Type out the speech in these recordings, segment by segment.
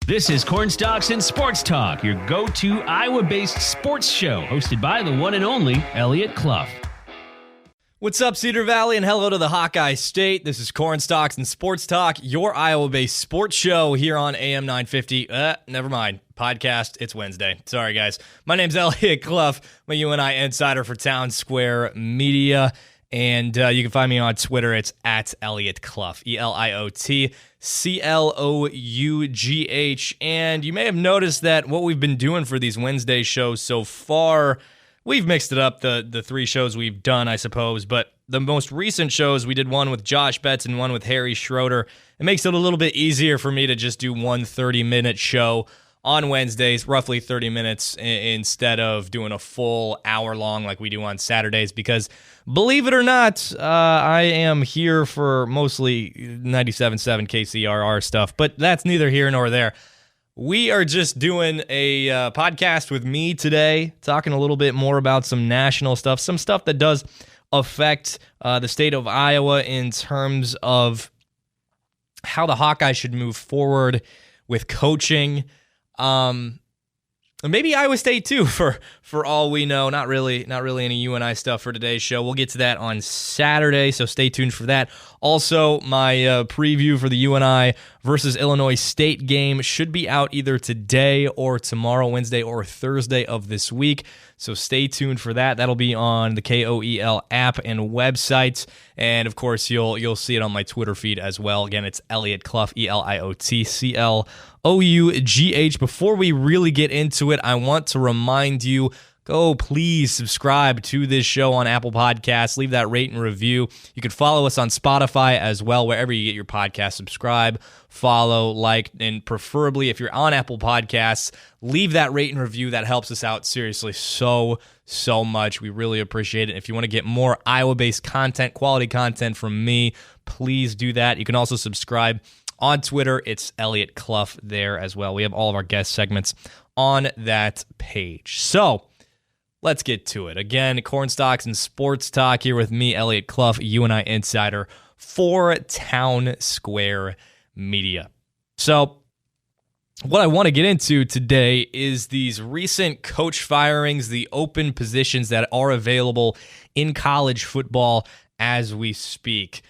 This is Cornstalks and Sports Talk, your go-to Iowa-based sports show, hosted by the one and only Eliot Clough. What's up, Cedar Valley, and hello to the Hawkeye State. This is Cornstalks and Sports Talk, your Iowa-based sports show here on AM 950. Never mind. Podcast, it's Wednesday. Sorry, guys. My name's Eliot Clough. I'm a UNI insider for Town Square Media, and you can find me on Twitter. It's at Eliot Clough, ELIOT CLOUGH. And you may have noticed that what we've been doing for these Wednesday shows so far, we've mixed it up, the three shows we've done, I suppose. But the most recent shows, we did one with Josh Betts and one with Harry Schroeder. It makes it a little bit easier for me to just do one 30-minute show on Wednesdays, roughly 30 minutes, instead of doing a full hour long like we do on Saturdays, because believe it or not, I am here for mostly 97.7 KCRR stuff, but that's neither here nor there. We are just doing a podcast with me today, talking a little bit more about some national stuff, some stuff that does affect the state of Iowa in terms of how the Hawkeyes should move forward with coaching. Maybe Iowa State too, for all we know. Not really any UNI stuff for today's show. We'll get to that on Saturday, so stay tuned for that. Also, my preview for the UNI versus Illinois State game should be out either today or tomorrow, Wednesday or Thursday of this week. So stay tuned for that. That'll be on the KOEL app and website. And of course, you'll see it on my Twitter feed as well. Again, it's Eliot Clough, ELIOTCLOUGH. Before we really get into it, I want to remind you, go please subscribe to this show on Apple Podcasts. Leave that rate and review. You can follow us on Spotify as well, wherever you get your podcast. Subscribe, follow, like, and preferably if you're on Apple Podcasts, leave that rate and review. That helps us out seriously so much. We really appreciate it. If you want to get more Iowa-based content, quality content from me, please do that. You can also subscribe on Twitter. It's Eliot Clough there as well. We have all of our guest segments on that page. So let's get to it. Again, Cornstalks and Sports Talk here with me, Eliot Clough, UNI insider for Town Square Media. So what I want to get into today is these recent coach firings, the open positions that are available in college football as we speak.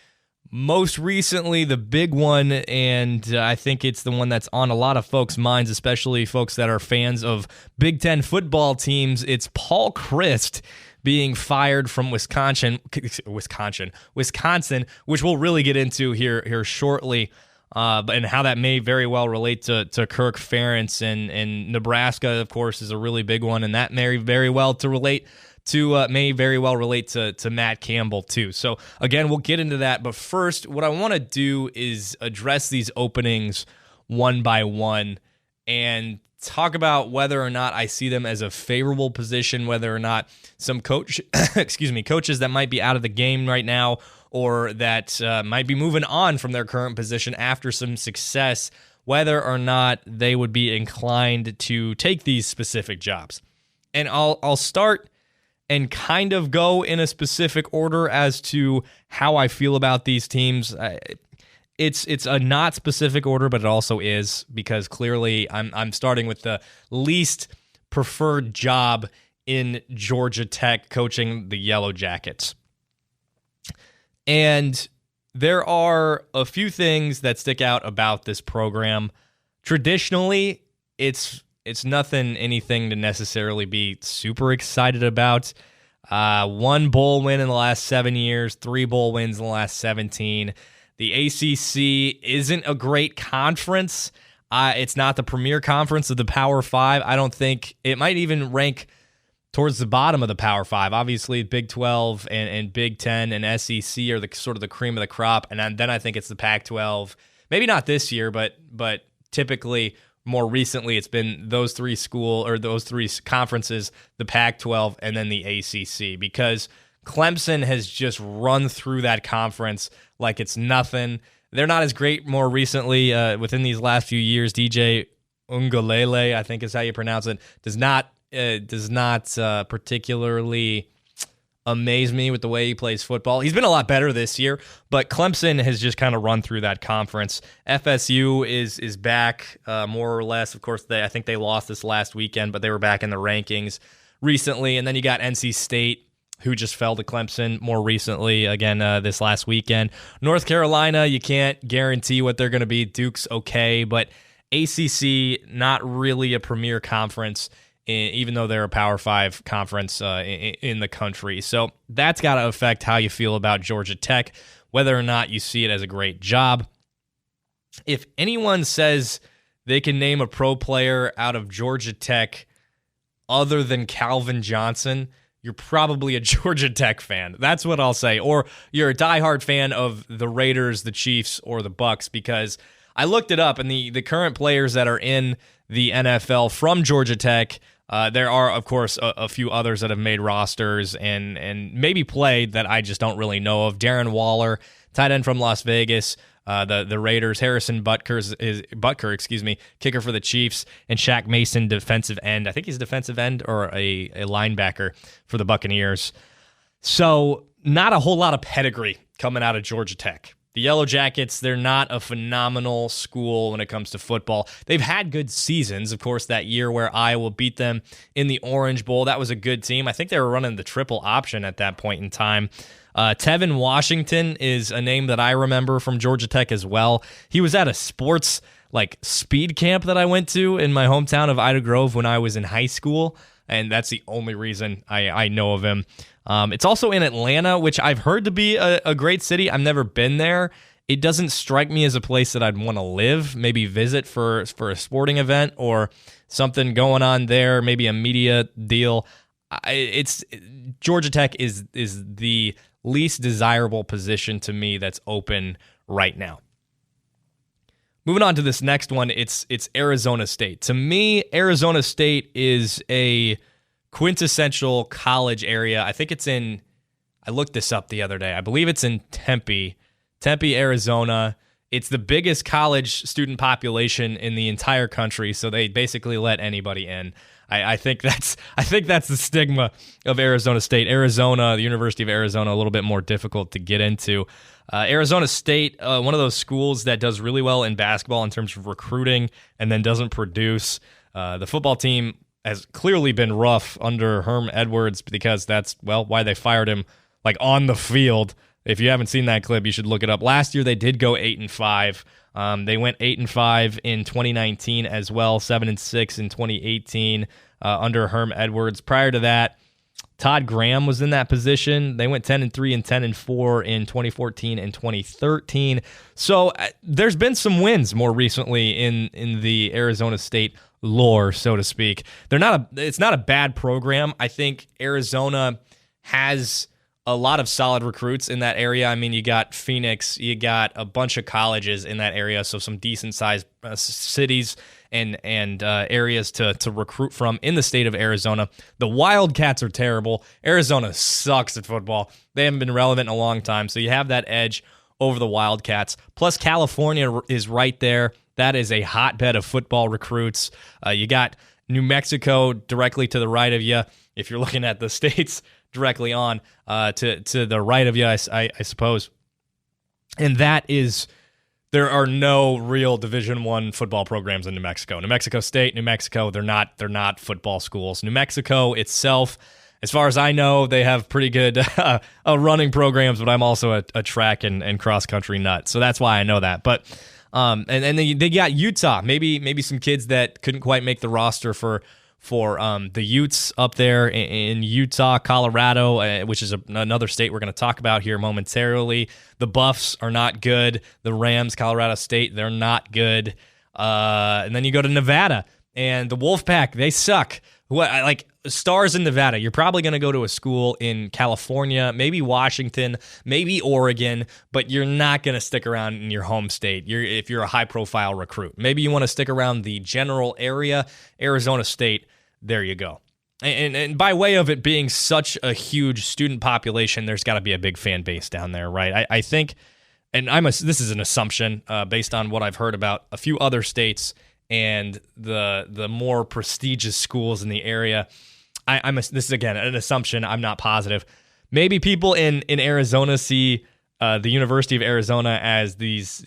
Most recently, the big one, and I think it's the one that's on a lot of folks' minds, especially folks that are fans of Big Ten football teams, it's Paul Chryst being fired from Wisconsin, which we'll really get into here shortly, and how that may very well relate to Kirk Ferentz, and Nebraska, of course, is a really big one, and that may very well relate to Matt Campbell too. So again, we'll get into that. But first, what I want to do is address these openings one by one and talk about whether or not I see them as a favorable position, whether or not some coaches that might be out of the game right now, or that might be moving on from their current position after some success, whether or not they would be inclined to take these specific jobs. And I'll start and kind of go in a specific order as to how I feel about these teams. It's a not specific order, but it also is, because clearly I'm starting with the least preferred job in Georgia Tech, coaching the Yellow Jackets. And there are a few things that stick out about this program. Traditionally, it's anything to necessarily be super excited about. One bowl win in the last 7 years, 3 bowl wins in the last 17. The ACC isn't a great conference. It's not the premier conference of the Power Five. I don't think it might even rank towards the bottom of the Power Five. Obviously, Big 12 and Big 10 and SEC are the sort of the cream of the crop, and then I think it's the Pac-12. Maybe not this year, but typically, more recently, it's been those three conferences, the Pac-12 and then the ACC, because Clemson has just run through that conference like it's nothing. They're not as great more recently within these last few years. DJ Ungalele, I think is how you pronounce it, does not particularly amaze me with the way he plays football. He's been a lot better this year, but Clemson has just kind of run through that conference. FSU is back, more or less. Of course, I think they lost this last weekend, but they were back in the rankings recently. And then you got NC State, who just fell to Clemson more recently, again, this last weekend. North Carolina, you can't guarantee what they're going to be. Duke's okay, but ACC, not really a premier conference, even though they're a Power 5 conference in the country. So that's got to affect how you feel about Georgia Tech, whether or not you see it as a great job. If anyone says they can name a pro player out of Georgia Tech other than Calvin Johnson, you're probably a Georgia Tech fan. That's what I'll say. Or you're a diehard fan of the Raiders, the Chiefs, or the Bucks, because I looked it up, and the current players that are in the NFL from Georgia Tech, there are, of course, a few others that have made rosters and maybe played that I just don't really know of. Darren Waller, tight end from Las Vegas, the Raiders. Harrison Butker, kicker for the Chiefs, and Shaq Mason, defensive end. I think he's a defensive end or a linebacker for the Buccaneers. So not a whole lot of pedigree coming out of Georgia Tech. The Yellow Jackets, they're not a phenomenal school when it comes to football. They've had good seasons. Of course, that year where Iowa beat them in the Orange Bowl, that was a good team. I think they were running the triple option at that point in time. Tevin Washington is a name that I remember from Georgia Tech as well. He was at a sports speed camp that I went to in my hometown of Ida Grove when I was in high school, and that's the only reason I know of him. It's also in Atlanta, which I've heard to be a great city. I've never been there. It doesn't strike me as a place that I'd want to live, maybe visit for a sporting event or something going on there, maybe a media deal. Georgia Tech is the least desirable position to me that's open right now. Moving on to this next one, it's Arizona State. To me, Arizona State is a quintessential college area. I think I looked this up the other day. I believe it's in Tempe, Arizona. It's the biggest college student population in the entire country, so they basically let anybody in. I think that's the stigma of Arizona State. Arizona, the University of Arizona, a little bit more difficult to get into. Arizona State, one of those schools that does really well in basketball in terms of recruiting and then doesn't produce. The football team has clearly been rough under Herm Edwards because that's, why they fired him on the field. If you haven't seen that clip, you should look it up. Last year, they did go 8-5. They went 8-5 in 2019 as well, 7-6 in 2018 under Herm Edwards. Prior to that, Todd Graham was in that position. They went 10-3 and 10-4 in 2014 and 2013. So there's been some wins more recently in the Arizona State lore, so to speak. It's not a bad program. I think Arizona has a lot of solid recruits in that area. I mean, you got Phoenix, you got a bunch of colleges in that area, so some decent-sized cities and areas to recruit from in the state of Arizona. The Wildcats are terrible. Arizona sucks at football. They haven't been relevant in a long time, so you have that edge over the Wildcats. Plus, California is right there. That is a hotbed of football recruits. You got New Mexico directly to the right of you, if you're looking at the states directly on to the right of you, I suppose. And that is, there are no real Division I football programs in New Mexico. New Mexico State, New Mexico, they're not football schools. New Mexico itself, as far as I know, they have pretty good running programs, but I'm also a track and cross-country nut, so that's why I know that. But and they got Utah, maybe some kids that couldn't quite make the roster for the Utes up there in Utah, Colorado, which is another state we're going to talk about here momentarily. The Buffs are not good. The Rams, Colorado State, they're not good. And then you go to Nevada, and the Wolfpack, they suck. Stars in Nevada, you're probably going to go to a school in California, maybe Washington, maybe Oregon, but you're not going to stick around in your home state if you're a high-profile recruit. Maybe you want to stick around the general area. Arizona State, there you go. And by way of it being such a huge student population, there's got to be a big fan base down there, right? I think, and this is an assumption based on what I've heard about a few other states and the more prestigious schools in the area. This is, again, an assumption. I'm not positive. maybe people in Arizona see the University of Arizona as these,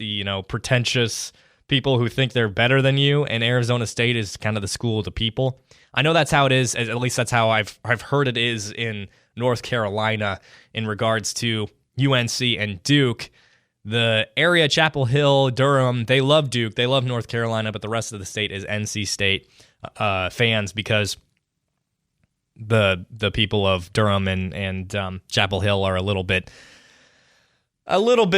pretentious people who think they're better than you, and Arizona State is kind of the school of the people. I know that's how it is. At least that's how I've heard it is in North Carolina in regards to UNC and Duke. The area, Chapel Hill, Durham, they love Duke, they love North Carolina, but the rest of the state is NC State fans because the people of Durham and Chapel Hill are a little bit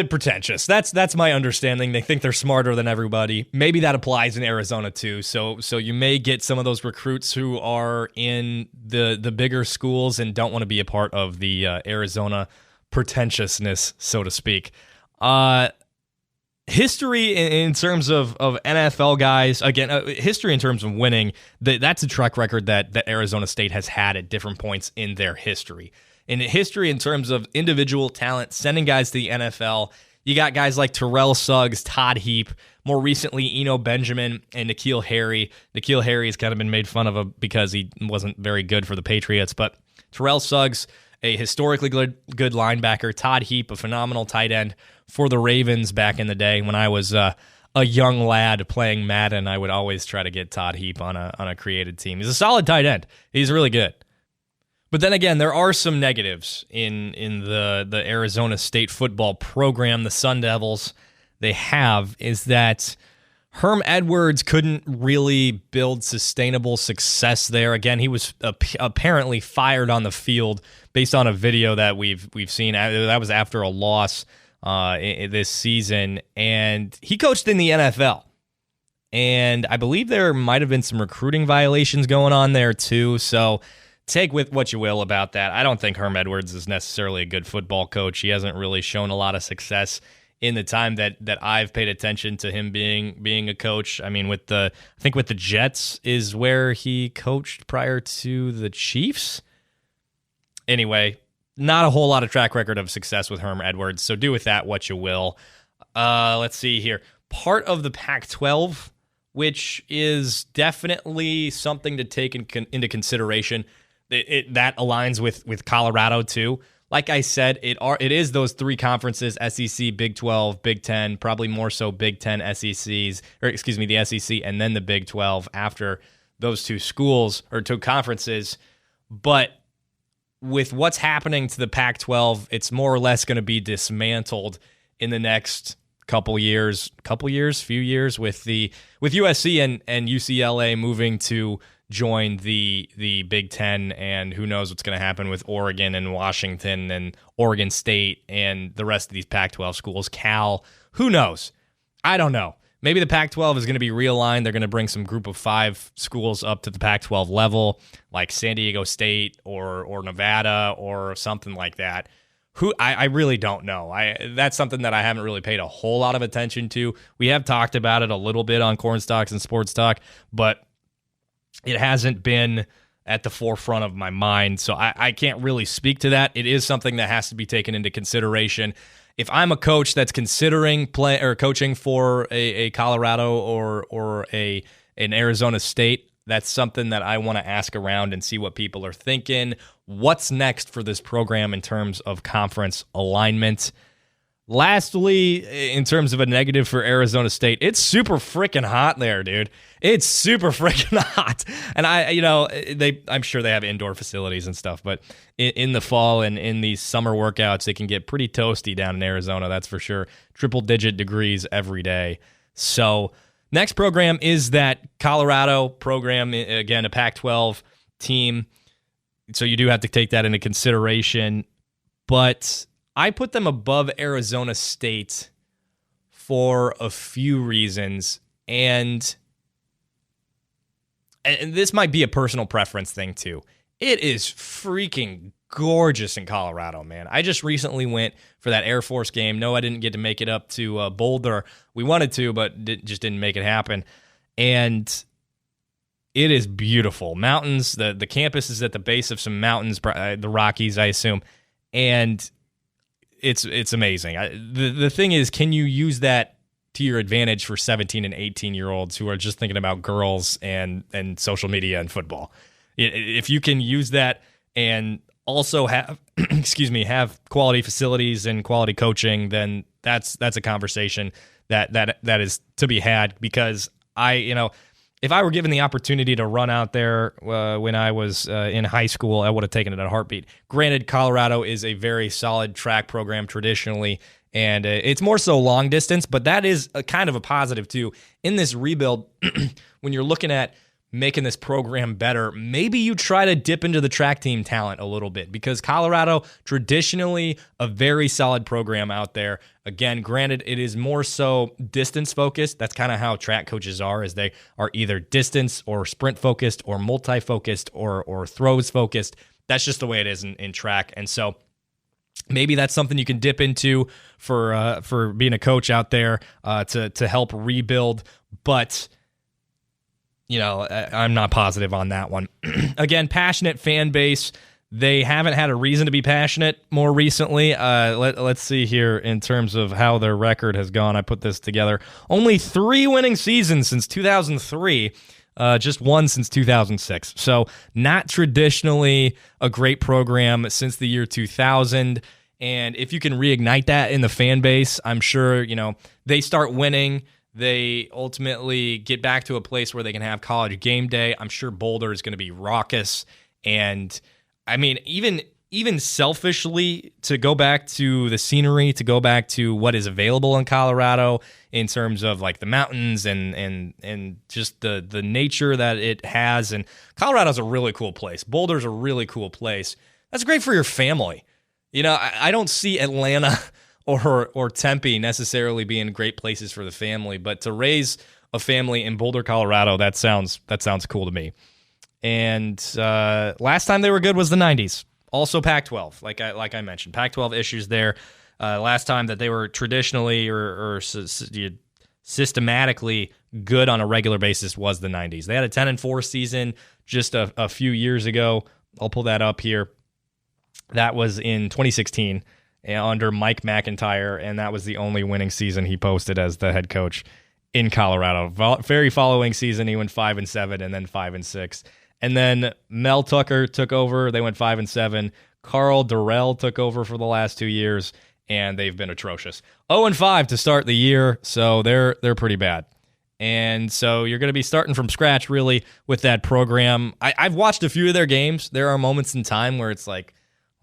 pretentious. That's my understanding. They think they're smarter than everybody. Maybe that applies in Arizona too. So you may get some of those recruits who are in the bigger schools and don't want to be a part of the Arizona pretentiousness, so to speak. History in terms of NFL guys, again, history in terms of winning, that's a track record that Arizona State has had at different points in their history. In history in terms of individual talent, sending guys to the NFL, you got guys like Terrell Suggs, Todd Heap, more recently Eno Benjamin, and N'Keal Harry. N'Keal Harry has kind of been made fun of because he wasn't very good for the Patriots, but Terrell Suggs, a historically good linebacker, Todd Heap, a phenomenal tight end for the Ravens back in the day. When I was a young lad playing Madden, I would always try to get Todd Heap on a created team. He's a solid tight end. He's really good. But then again, there are some negatives in the Arizona State football program. The Sun Devils, they have, is that Herm Edwards couldn't really build sustainable success there. Again, he was apparently fired on the field based on a video that we've seen. That was after a loss this season, and he coached in the NFL. And I believe there might have been some recruiting violations going on there too. So take with what you will about that. I don't think Herm Edwards is necessarily a good football coach. He hasn't really shown a lot of success in the time that I've paid attention to him being a coach. I mean, I think with the Jets is where he coached prior to the Chiefs. Anyway, not a whole lot of track record of success with Herm Edwards, so do with that what you will. Let's see here. Part of the Pac-12, which is definitely something to take into consideration. That aligns with Colorado too. Like I said, it is those three conferences: SEC, Big 12, Big 10, probably more so Big 10 SECs, or excuse me, the SEC, and then the Big 12 after those two schools or two conferences. But with what's happening to the Pac-12, it's more or less going to be dismantled in the next few years, with USC and UCLA moving to join the Big Ten, and who knows what's going to happen with Oregon and Washington and Oregon State and the rest of these Pac-12 schools. Cal, who knows? I don't know. Maybe the Pac-12 is going to be realigned. They're going to bring some group of 5 schools up to the Pac-12 level, like San Diego State or Nevada or something like that. I really don't know. That's something that I haven't really paid a whole lot of attention to. We have talked about it a little bit on Corn Stalks and Sports Talk, but it hasn't been at the forefront of my mind, so I can't really speak to that. It is something that has to be taken into consideration. If I'm a coach that's considering coaching for a Colorado or an Arizona State, that's something that I want to ask around and see what people are thinking. What's next for this program in terms of conference alignment? Lastly, in terms of a negative for Arizona State, it's super freaking hot there, dude. It's super freaking hot. And I'm sure they have indoor facilities and stuff, but in the fall and in these summer workouts, it can get pretty toasty down in Arizona, that's for sure. Triple-digit degrees every day. So next program is that Colorado program, again, a Pac-12 team. So you do have to take that into consideration. But I put them above Arizona State for a few reasons, and this might be a personal preference thing too. It is freaking gorgeous in Colorado, man. I just recently went for that Air Force game. No, I didn't get to make it up to Boulder. We wanted to, but just didn't make it happen. And it is beautiful. Mountains, the campus is at the base of some mountains, the Rockies, I assume, and it's amazing. The thing is, can you use that to your advantage for 17 and 18-year-olds who are just thinking about girls and social media and football? If you can use that and also have have quality facilities and quality coaching, then that's a conversation that is to be had. Because if I were given the opportunity to run out there when I was in high school, I would have taken it in a heartbeat. Granted, Colorado is a very solid track program traditionally, and it's more so long distance, but that is a kind of a positive too. In this rebuild, when you're looking at making this program better, maybe you try to dip into the track team talent a little bit, because Colorado, traditionally a very solid program out there. Again, granted, it is more so distance focused. That's kind of how track coaches are, is they are either distance or sprint focused or multi-focused or throws focused. That's just the way it is in track. And so maybe that's something you can dip into for being a coach out there to help rebuild. But I'm not positive on that one. Again, passionate fan base. They haven't had a reason to be passionate more recently. Let's see here in terms of how their record has gone. I put this together. Only 3 winning seasons since 2003. Just 1 since 2006. So not traditionally a great program since the year 2000. And if you can reignite that in the fan base, I'm sure, they start winning. They ultimately get back to a place where they can have college game day. I'm sure Boulder is going to be raucous. And I mean, even selfishly, to go back to the scenery, to go back to what is available in Colorado in terms of like the mountains and just the nature that it has. And Colorado's a really cool place. Boulder's a really cool place. That's great for your family. I don't see Atlanta or Tempe necessarily being great places for the family, but to raise a family in Boulder, Colorado, that sounds cool to me. And last time they were good was the 90s. Also Pac-12, like I mentioned. Pac-12 issues there. Last time that they were traditionally or systematically good on a regular basis was the 90s. They had a 10-4 season just a few years ago. I'll pull that up here. That was in 2016. Under Mike McIntyre, and that was the only winning season he posted as the head coach in Colorado. Very following season, he went 5-7 and then 5-6. And then Mel Tucker took over. They went 5-7. Carl Durrell took over for the last 2 years, and they've been atrocious. 0-5 to start the year, so they're pretty bad. And so you're going to be starting from scratch, really, with that program. I've watched a few of their games. There are moments in time where it's like,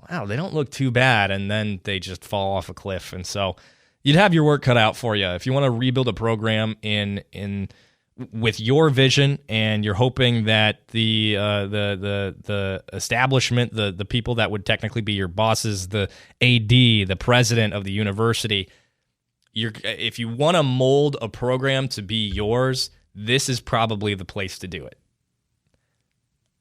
wow, they don't look too bad, and then they just fall off a cliff. And so you'd have your work cut out for you if you want to rebuild a program with your vision, and you're hoping that the establishment, the people that would technically be your bosses, the AD, the president of the university, if you want to mold a program to be yours, this is probably the place to do it.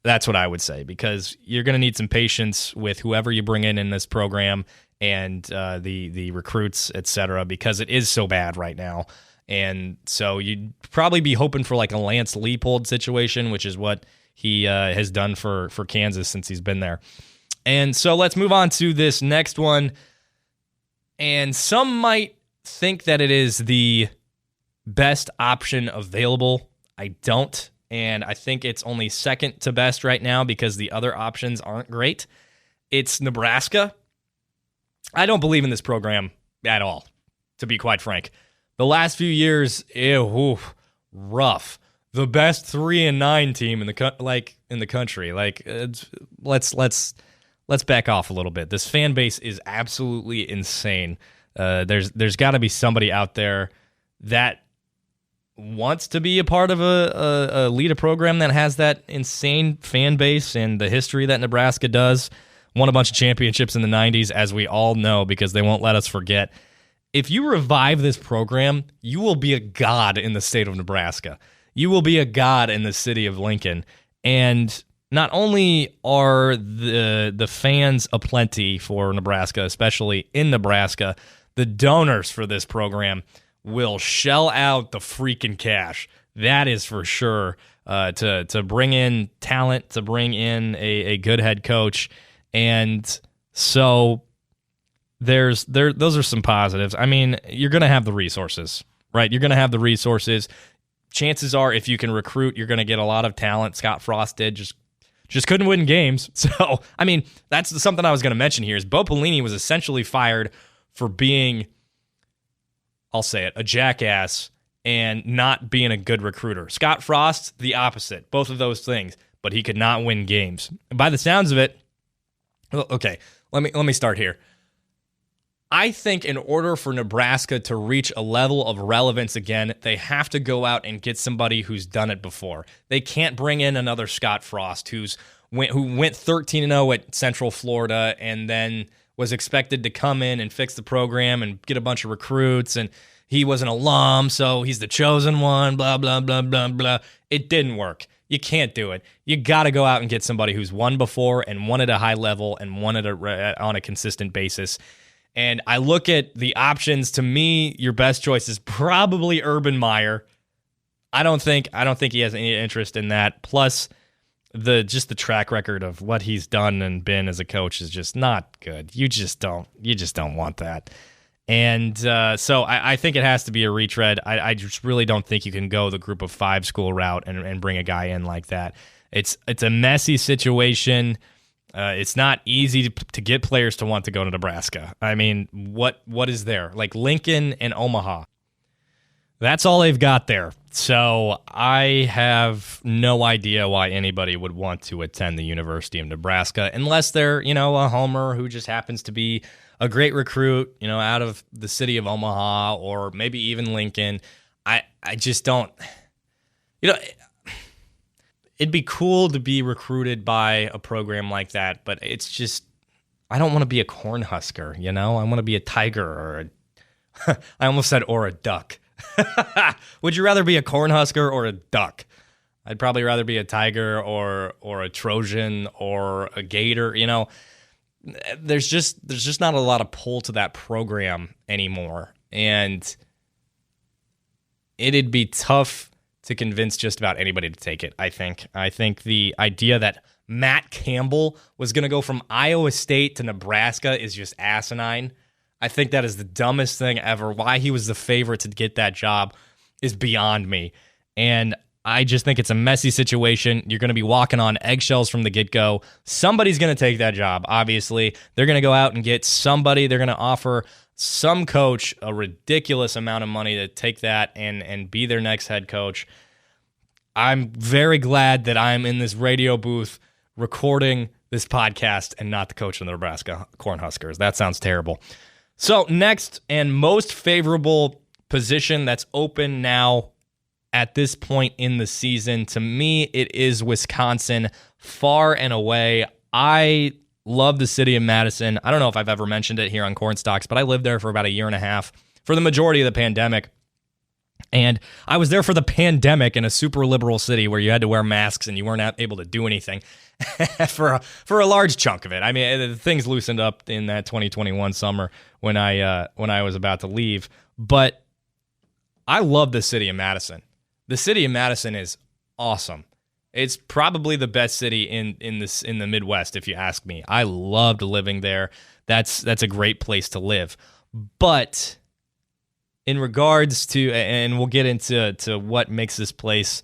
That's what I would say, because you're going to need some patience with whoever you bring in this program and the recruits, et cetera, because it is so bad right now. And so you'd probably be hoping for like a Lance Leipold situation, which is what he has done for Kansas since he's been there. And so let's move on to this next one. And some might think that it is the best option available. I don't. And I think it's only second to best right now because the other options aren't great. It's Nebraska. I don't believe in this program at all, to be quite frank. The last few years, rough. The best 3-9 team in the country. Let's back off a little bit. This fan base is absolutely insane. There's got to be somebody out there that wants to be a part of a lead a program that has that insane fan base and the history that Nebraska does. Won a bunch of championships in the 90s, as we all know, because they won't let us forget. If you revive this program, you will be a god in the state of Nebraska. You will be a god in the city of Lincoln. And not only are the fans aplenty for Nebraska, especially in Nebraska, the donors for this program will shell out the freaking cash. That is for sure, to bring in talent, to bring in a good head coach. And so those are some positives. I mean, you're going to have the resources, right? You're going to have the resources. Chances are, if you can recruit, you're going to get a lot of talent. Scott Frost did. Just just couldn't win games. So, I mean, that's something I was going to mention here is Bo Pelini was essentially fired for being, I'll say it, a jackass and not being a good recruiter. Scott Frost, the opposite, both of those things, but he could not win games. And by the sounds of it, okay, let me start here. I think in order for Nebraska to reach a level of relevance again, they have to go out and get somebody who's done it before. They can't bring in another Scott Frost who went 13-0 at Central Florida and then was expected to come in and fix the program and get a bunch of recruits, and he was an alum, so he's the chosen one, blah, blah, blah, blah, blah. It didn't work. You can't do it. You got to go out and get somebody who's won before and won at a high level and won on a consistent basis. And I look at the options. To me, your best choice is probably Urban Meyer. I don't think he has any interest in that. Plus, the track record of what he's done and been as a coach is just not good. You just don't want that. And so I think it has to be a retread. I just really don't think you can go the group of 5 school route and bring a guy in like that. It's a messy situation. It's not easy to get players to want to go to Nebraska. I mean, what is there? Like Lincoln and Omaha. That's all they've got there. So I have no idea why anybody would want to attend the University of Nebraska unless they're, a homer who just happens to be a great recruit, out of the city of Omaha or maybe even Lincoln. I just don't, it'd be cool to be recruited by a program like that, but it's just, I don't want to be a Cornhusker, I want to be a Tiger or I almost said or a Duck. Would you rather be a Cornhusker or a Duck? I'd probably rather be a Tiger or a Trojan or a Gator, There's just not a lot of pull to that program anymore, and it'd be tough to convince just about anybody to take it, I think. I think the idea that Matt Campbell was going to go from Iowa State to Nebraska is just asinine. I think that is the dumbest thing ever. Why he was the favorite to get that job is beyond me. And I just think it's a messy situation. You're going to be walking on eggshells from the get-go. Somebody's going to take that job, obviously. They're going to go out and get somebody. They're going to offer some coach a ridiculous amount of money to take that and be their next head coach. I'm very glad that I'm in this radio booth recording this podcast and not the coach of the Nebraska Cornhuskers. That sounds terrible. So next and most favorable position that's open now at this point in the season, to me, it is Wisconsin far and away. I love the city of Madison. I don't know if I've ever mentioned it here on Cornstalks, but I lived there for about a year and a half for the majority of the pandemic. And I was there for the pandemic in a super liberal city where you had to wear masks and you weren't able to do anything for a large chunk of it. I mean, things loosened up in that 2021 summer when I was about to leave. But I love the city of Madison. The city of Madison is awesome. It's probably the best city in the Midwest, if you ask me. I loved living there. That's a great place to live. But in regards to, and we'll get into what makes this place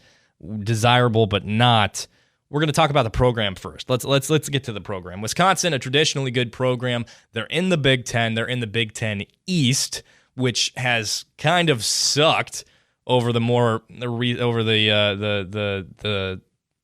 desirable but not, we're going to talk about the program first. Let's get to the program. Wisconsin, a traditionally good program. They're in the Big Ten. They're in the Big Ten East, which has kind of sucked over the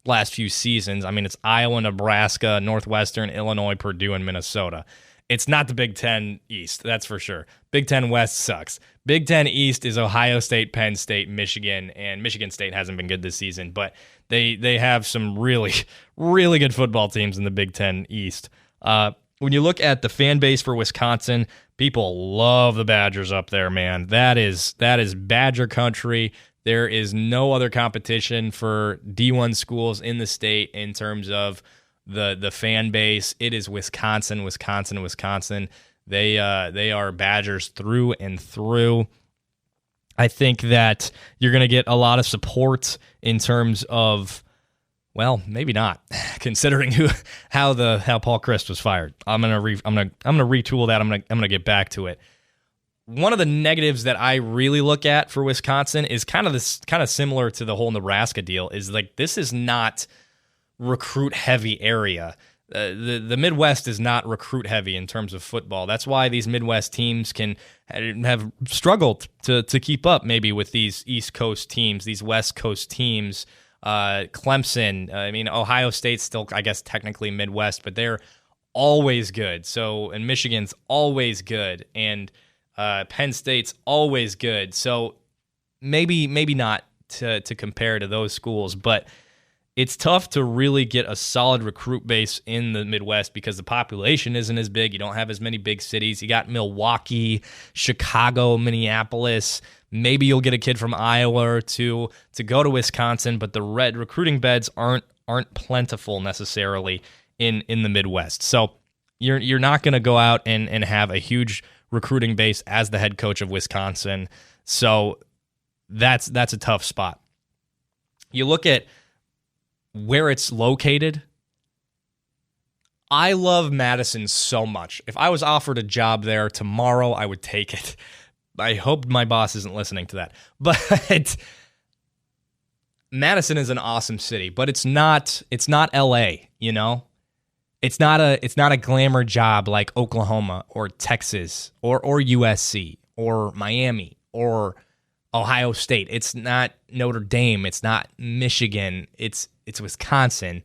last few seasons. I mean, it's Iowa, Nebraska, Northwestern, Illinois, Purdue, and Minnesota. It's not the Big Ten East, that's for sure. Big Ten West sucks. Big Ten East is Ohio State, Penn State, Michigan, and Michigan State hasn't been good this season, but they have some really, really good football teams in the Big Ten East. When you look at the fan base for Wisconsin, people love the Badgers up there, man. That is Badger country. There is no other competition for D1 schools in the state in terms of the fan base. It is Wisconsin. They are Badgers through and through. I think that you're going to get a lot of support in terms of, well, maybe not, considering how Paul Chryst was fired. I'm gonna retool that. I'm gonna get back to it. One of the negatives that I really look at for Wisconsin is kind of similar to the whole Nebraska deal. Is like this is not recruit-heavy area. The Midwest is not recruit-heavy in terms of football. That's why these Midwest teams can have struggled to keep up maybe with these East Coast teams, these West Coast teams. Clemson, Ohio State's still, I guess, technically Midwest, but they're always good. So, and Michigan's always good, and Penn State's always good. So maybe not to compare to those schools, but it's tough to really get a solid recruit base in the Midwest because the population isn't as big. You don't have as many big cities. You got Milwaukee, Chicago, Minneapolis. Maybe you'll get a kid from Iowa or two to go to Wisconsin, but the recruiting beds aren't plentiful necessarily in the Midwest. So you're not going to go out and have a huge recruiting base as the head coach of Wisconsin. So that's a tough spot. You look at where it's located. I love Madison so much. If I was offered a job there tomorrow, I would take it. I hope my boss isn't listening to that. But Madison is an awesome city, but it's not LA, you know? It's not a glamour job like Oklahoma or Texas or USC or Miami or Ohio State. It's not Notre Dame. It's not Michigan. It's Wisconsin,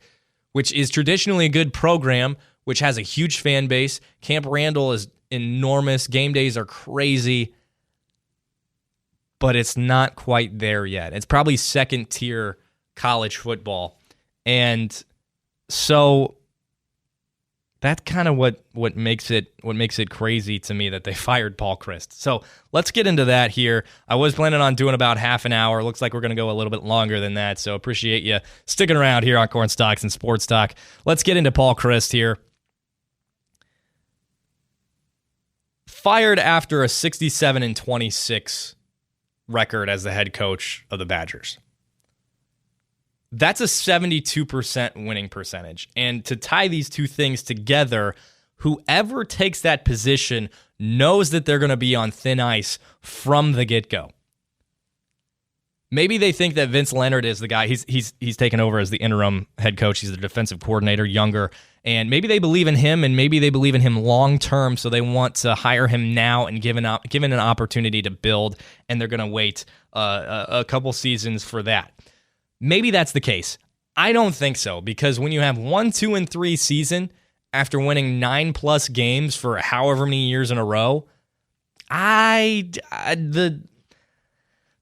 which is traditionally a good program, which has a huge fan base. Camp Randall is enormous. Game days are crazy, but it's not quite there yet. It's probably second-tier college football. And so that's kind of what makes it crazy to me that they fired Paul Chryst. So let's get into that here. I was planning on doing about half an hour. Looks like we're going to go a little bit longer than that. So appreciate you sticking around here on Corn Stalks and Sports Talk. Let's get into Paul Chryst here. Fired after a 67-26 record as the head coach of the Badgers. That's a 72% winning percentage. And to tie these two things together, whoever takes that position knows that they're going to be on thin ice from the get-go. Maybe they think that Vince Leonard is the guy. He's taken over as the interim head coach. He's the defensive coordinator, younger. And maybe they believe in him, and maybe they believe in him long-term, so they want to hire him now and given an opportunity to build, and they're going to wait a couple seasons for that. Maybe that's the case. I don't think so, because when you have 1, 2, and 3 season after winning 9+ games for however many years in a row, the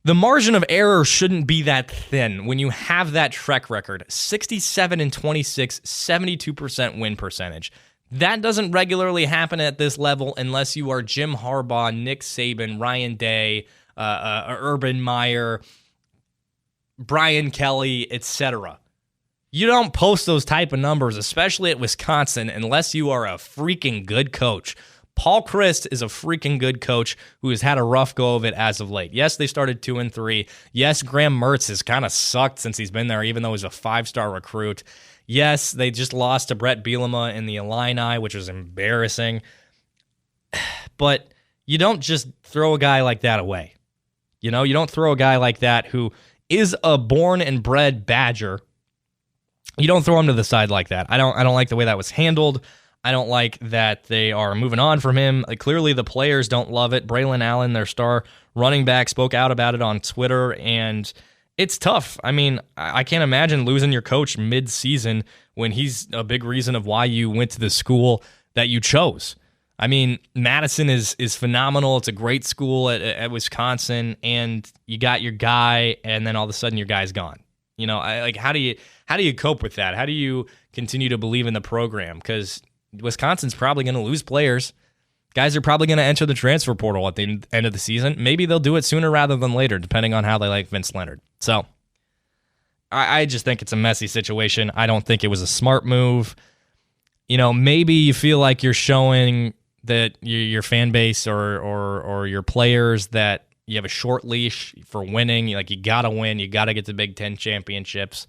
margin of error shouldn't be that thin when you have that track record. 67-26, 72% win percentage. That doesn't regularly happen at this level unless you are Jim Harbaugh, Nick Saban, Ryan Day, Urban Meyer, Brian Kelly, etc. You don't post those type of numbers, especially at Wisconsin, unless you are a freaking good coach. Paul Chryst is a freaking good coach who has had a rough go of it as of late. Yes, they started 2-3. Yes, Graham Mertz has kind of sucked since he's been there, even though he's a 5-star recruit. Yes, they just lost to Brett Bielema in the Illini, which was embarrassing. But you don't just throw a guy like that away. You know, you don't throw a guy like that who is a born and bred Badger. You don't throw him to the side like that. I don't like the way that was handled. I don't like that they are moving on from him. Clearly, the players don't love it. Braylon Allen, their star running back, spoke out about it on Twitter, and it's tough. I mean, I can't imagine losing your coach mid-season when he's a big reason of why you went to the school that you chose. I mean, Madison is phenomenal. It's a great school at Wisconsin, and you got your guy, and then all of a sudden your guy's gone. You know, how do you cope with that? How do you continue to believe in the program? Because Wisconsin's probably going to lose players. Guys are probably going to enter the transfer portal at the end of the season. Maybe they'll do it sooner rather than later, depending on how they like Vince Leonard. So I just think it's a messy situation. I don't think it was a smart move. You know, maybe you feel like you're showing that your fan base or your players that you have a short leash for winning. Like, you got to win. You got to get the Big Ten championships.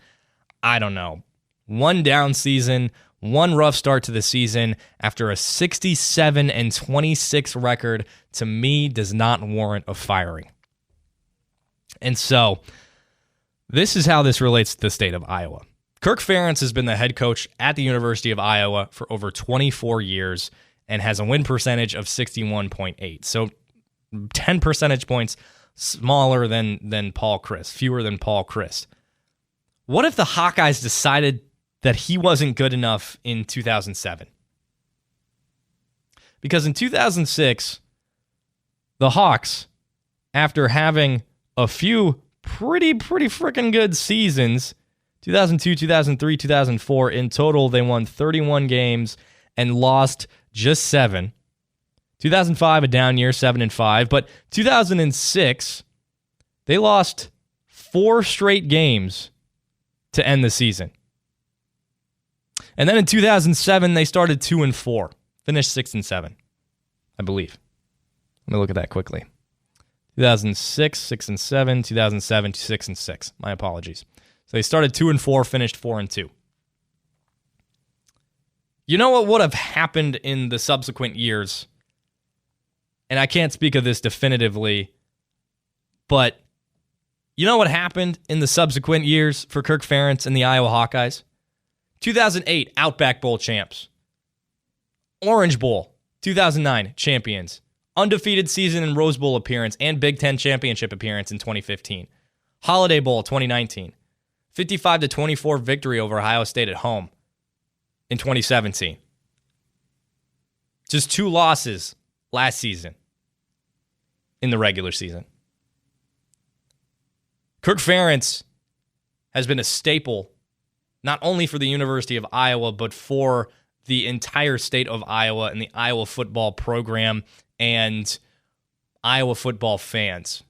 I don't know. One down season, one rough start to the season after a 67-26 record, to me, does not warrant a firing. And so this is how this relates to the state of Iowa. Kirk Ferentz has been the head coach at the University of Iowa for over 24 years and has a win percentage of 61.8. So 10 percentage points smaller than Paul Chryst, fewer than Paul Chryst. What if the Hawkeyes decided that he wasn't good enough in 2007? Because in 2006, the Hawks, after having a few pretty freaking good seasons, 2002, 2003, 2004, in total, they won 31 games and lost just 7. 2005, a down year, 7-5. But 2006, they lost 4 straight games to end the season. And then in 2007, they started 2-4, finished 6-7, I believe. Let me look at that quickly. 2006, 6-7, 2007, 6-6. My apologies. So they started 2-4, finished 4-2. You know what would have happened in the subsequent years? And I can't speak of this definitively, but you know what happened in the subsequent years for Kirk Ferentz and the Iowa Hawkeyes? 2008, Outback Bowl champs. Orange Bowl, 2009, champions. Undefeated season and Rose Bowl appearance and Big Ten championship appearance in 2015. Holiday Bowl, 2019. 55-24 victory over Ohio State at home in 2017. Just 2 losses last season in the regular season. Kirk Ferentz has been a staple not only for the University of Iowa, but for the entire state of Iowa and the Iowa football program and Iowa football fans.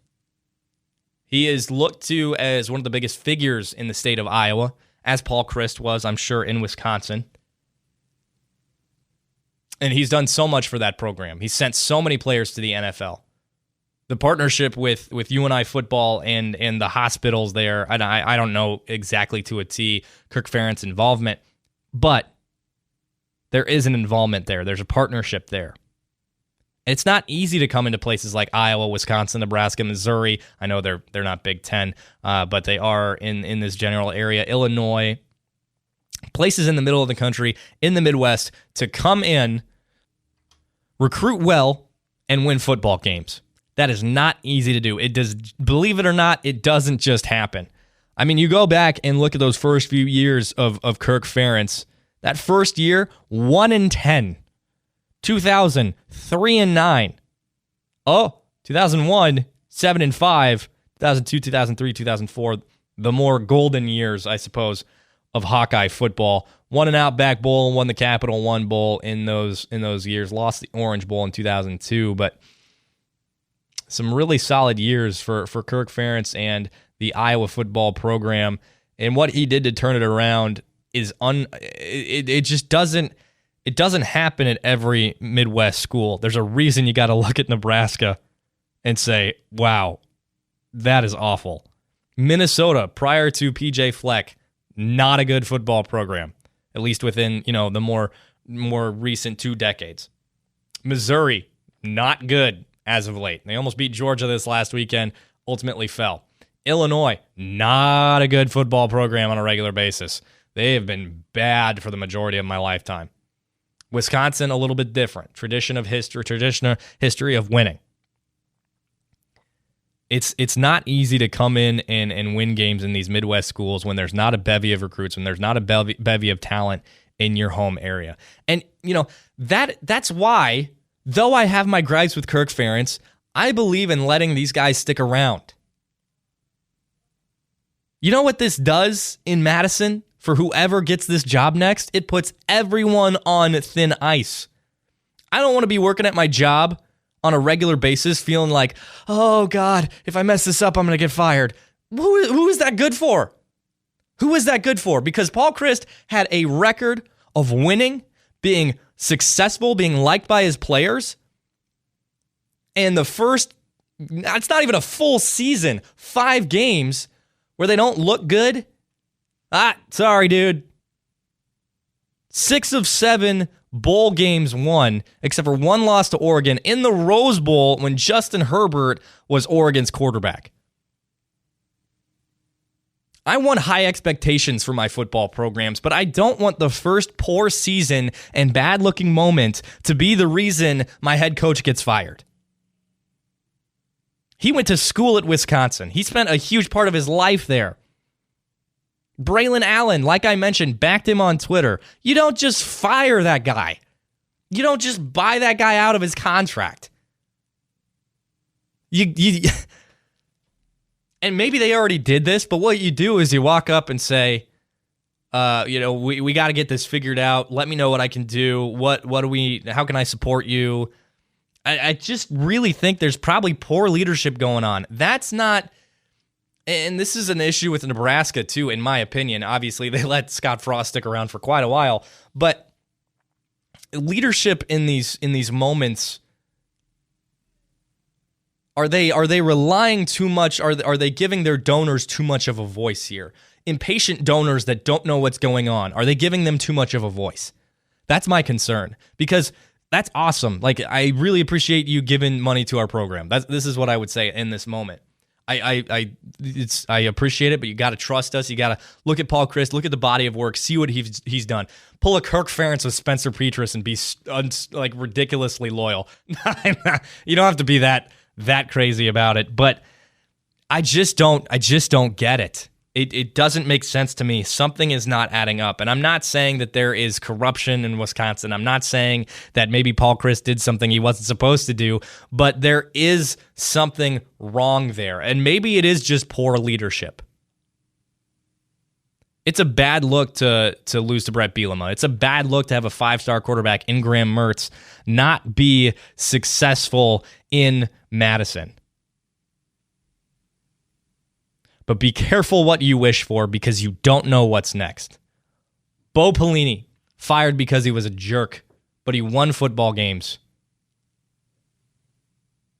He is looked to as one of the biggest figures in the state of Iowa, as Paul Chryst was, I'm sure, in Wisconsin. And he's done so much for that program. He's sent so many players to the NFL. The partnership with UNI football and the hospitals there, and I don't know exactly to a T Kirk Ferentz's involvement, but there is an involvement there. There's a partnership there. It's not easy to come into places like Iowa, Wisconsin, Nebraska, Missouri. I know they're not Big Ten, but they are in this general area. Illinois, places in the middle of the country, in the Midwest, to come in, recruit well, and win football games. That is not easy to do. It does, believe it or not, it doesn't just happen. I mean, you go back and look at those first few years of Kirk Ferentz. That first year, 1-10. 2000, 3-9. Oh, 2001, 7-5. 2002, 2003, 2004, the more golden years, I suppose, of Hawkeye football. Won an Outback Bowl, won the Capital One Bowl in those years. Lost the Orange Bowl in 2002, but some really solid years for Kirk Ferentz and the Iowa football program. And what he did to turn it around is it just doesn't happen at every Midwest school. There's a reason you got to look at Nebraska and say, wow, that is awful. Minnesota, prior to PJ Fleck, not a good football program, at least within, the more recent 2 decades. Missouri, not good as of late. They almost beat Georgia this last weekend, ultimately fell. Illinois, not a good football program on a regular basis. They have been bad for the majority of my lifetime. Wisconsin, a little bit different. Tradition of history of winning. It's not easy to come in and win games in these Midwest schools when there's not a bevy of recruits, when there's not a bevy of talent in your home area. And, that's why, though I have my gripes with Kirk Ferentz, I believe in letting these guys stick around. You know what this does in Madison for whoever gets this job next? It puts everyone on thin ice. I don't want to be working at my job on a regular basis feeling like, oh God, if I mess this up, I'm going to get fired. Who is that good for? Who is that good for? Because Paul Chryst had a record of winning, being successful, being liked by his players. And it's not even a full season, 5 games where they don't look good. Sorry, dude. 6 of 7 bowl games won, except for 1 loss to Oregon in the Rose Bowl when Justin Herbert was Oregon's quarterback. I want high expectations for my football programs, but I don't want the first poor season and bad-looking moment to be the reason my head coach gets fired. He went to school at Wisconsin. He spent a huge part of his life there. Braylon Allen, like I mentioned, backed him on Twitter. You don't just fire that guy. You don't just buy that guy out of his contract. And maybe they already did this, but what you do is you walk up and say, we got to get this figured out. Let me know what I can do. How can I support you? I just really think there's probably poor leadership going on. That's not, and this is an issue with Nebraska too, in my opinion. Obviously, they let Scott Frost stick around for quite a while, but leadership in these moments, are they relying too much? Are they giving their donors too much of a voice here? Impatient donors that don't know what's going on, are they giving them too much of a voice? That's my concern, because that's awesome. Like, I really appreciate you giving money to our program. This is what I would say in this moment. I appreciate it, but you got to trust us. You got to look at Paul Chryst, look at the body of work, see what he's done. Pull a Kirk Ferentz with Spencer Petras and be like ridiculously loyal. You don't have to be that crazy about it, but I just don't get it. It doesn't make sense to me. Something is not adding up. And I'm not saying that there is corruption in Wisconsin. I'm not saying that maybe Paul Chryst did something he wasn't supposed to do, but there is something wrong there. And maybe it is just poor leadership. It's a bad look to lose to Brett Bielema. It's a bad look to have a 5-star quarterback in Graham Mertz not be successful in Madison. But be careful what you wish for, because you don't know what's next. Bo Pelini, fired because he was a jerk, but he won football games.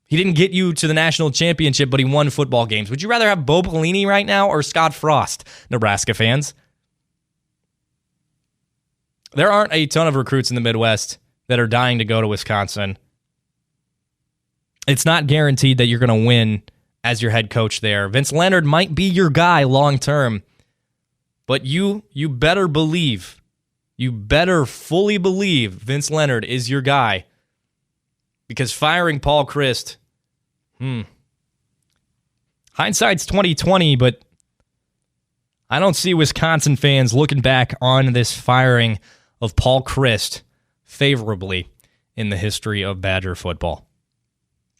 He didn't get you to the national championship, but he won football games. Would you rather have Bo Pelini right now or Scott Frost, Nebraska fans? There aren't a ton of recruits in the Midwest that are dying to go to Wisconsin. It's not guaranteed that you're going to win as your head coach there. Vince Leonard might be your guy long term, but you better believe, you better fully believe Vince Leonard is your guy, because firing Paul Chryst, hindsight's 20/20, but I don't see Wisconsin fans looking back on this firing of Paul Chryst favorably in the history of Badger football.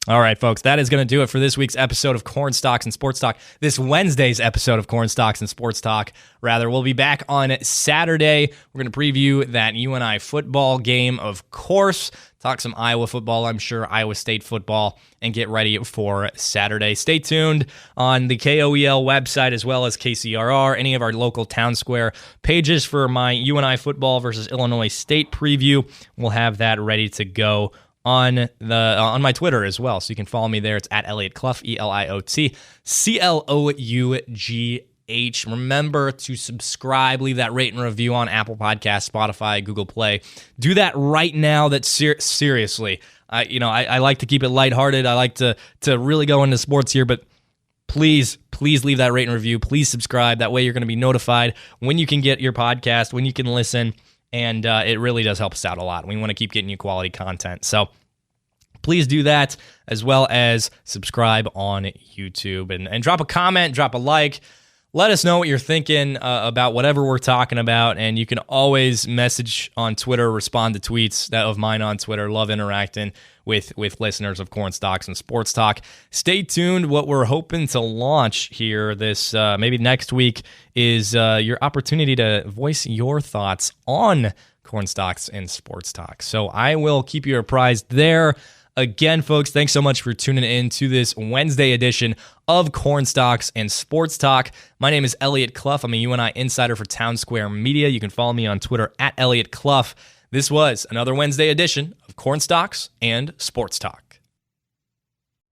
All right, folks, that is going to do it for this week's episode of Corn Stalks and Sports Talk. This Wednesday's episode of Corn Stalks and Sports Talk, rather. We'll be back on Saturday. We're going to preview that UNI football game, of course. Talk some Iowa football, I'm sure, Iowa State football, and get ready for Saturday. Stay tuned on the KOEL website as well as KCRR, any of our local town square pages for my UNI football versus Illinois State preview. We'll have that ready to go on my Twitter as well, so you can follow me there. It's at Eliot Clough, ELIOT CLOUGH. Remember to subscribe, leave that rate and review on Apple Podcasts, Spotify, Google Play. Do that right now. That's seriously. I like to keep it lighthearted. I like to really go into sports here, but please leave that rate and review. Please subscribe. That way you're going to be notified when you can get your podcast, when you can listen. And it really does help us out a lot. We want to keep getting you quality content. So please do that, as well as subscribe on YouTube. And drop a comment, drop a like. Let us know what you're thinking about whatever we're talking about. And you can always message on Twitter, respond to tweets of mine on Twitter. Love interacting with listeners of Corn Stalks and Sports Talk. Stay tuned. What we're hoping to launch here this maybe next week is your opportunity to voice your thoughts on Corn Stalks and Sports Talk. So I will keep you apprised there. Again, folks, thanks so much for tuning in to this Wednesday edition of Corn Stalks and Sports Talk. My name is Eliot Clough. I'm a UNI insider for Town Square Media. You can follow me on Twitter at Eliot Clough. This was another Wednesday edition of Corn Stalks and Sports Talk.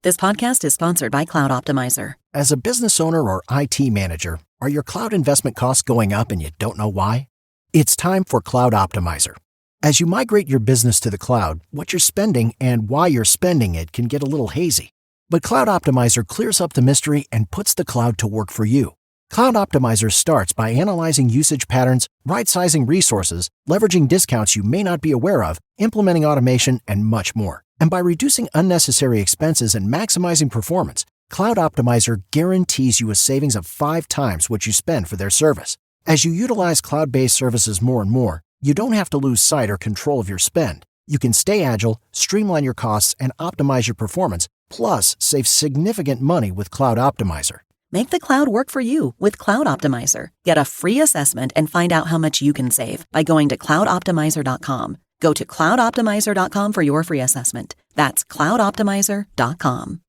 This podcast is sponsored by Cloud Optimizer. As a business owner or IT manager, are your cloud investment costs going up and you don't know why? It's time for Cloud Optimizer. As you migrate your business to the cloud, what you're spending and why you're spending it can get a little hazy. But Cloud Optimizer clears up the mystery and puts the cloud to work for you. Cloud Optimizer starts by analyzing usage patterns, right-sizing resources, leveraging discounts you may not be aware of, implementing automation, and much more. And by reducing unnecessary expenses and maximizing performance, Cloud Optimizer guarantees you a savings of 5 times what you spend for their service. As you utilize cloud-based services more and more, you don't have to lose sight or control of your spend. You can stay agile, streamline your costs, and optimize your performance, plus save significant money with Cloud Optimizer. Make the cloud work for you with Cloud Optimizer. Get a free assessment and find out how much you can save by going to cloudoptimizer.com. Go to cloudoptimizer.com for your free assessment. That's cloudoptimizer.com.